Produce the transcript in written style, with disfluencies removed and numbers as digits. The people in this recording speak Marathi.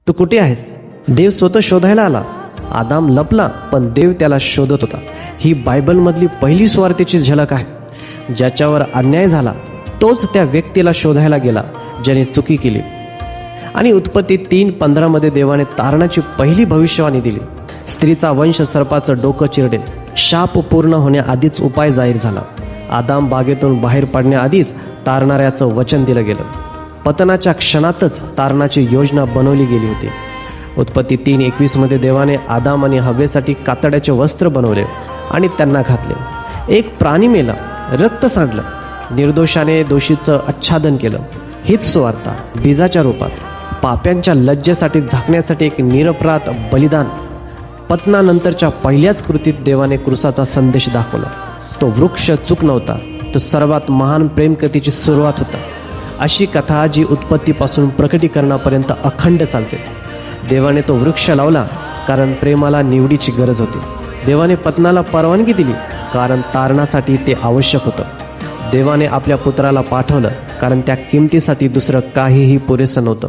तू कुठे आहेस? देव स्वतः शोधायला आला. आदाम लपला, पण देव त्याला शोधत होता. ही बायबलमधली पहिली सुवार्तेची झलक आहे. ज्याच्यावर अन्याय झाला तोच त्या व्यक्तीला शोधायला गेला ज्याने चुकी केली. आणि उत्पत्ती 3:15 मध्ये देवाने तारणाची पहिली भविष्यवाणी दिली. स्त्रीचा वंश सर्पाचं डोकं चिरडेल. शाप पूर्ण होण्याआधीच उपाय जाहीर झाला. आदाम बागेतून बाहेर पडण्याआधीच तारणाऱ्याचं वचन दिलं गेलं. पतनाच्या क्षणातच तारणाची योजना बनवली गेली होती. उत्पत्ती 3:21 मध्ये देवाने आदाम आणि हव्वेसाठी कातड्याचे वस्त्र बनवले आणि त्यांना घातले. एक प्राणी मेला, रक्त सांडलं, निर्दोषाने दोषीचं आच्छादन केलं. हीच सुवार्ता बीजाच्या रूपात पाप्यांच्या लज्जेसाठी झाकण्यासाठी एक निरपराध बलिदान. पतनानंतरच्या पहिल्याच कृतीत देवाने क्रूसाचा संदेश दाखवला. तो वृक्ष चूक नव्हता, तो सर्वात महान प्रेमकथेची सुरुवात होता. अशी कथा जी उत्पत्तीपासून प्रकटीकरणापर्यंत अखंड चालते. देवाने तो वृक्ष लावला कारण प्रेमाला निवडीची गरज होती. देवाने पत्नाला परवानगी दिली कारण तारणासाठी ते आवश्यक होतं. देवाने आपल्या पुत्राला पाठवलं कारण त्या किमतीसाठी दुसरं काहीही पुरेसं नव्हतं.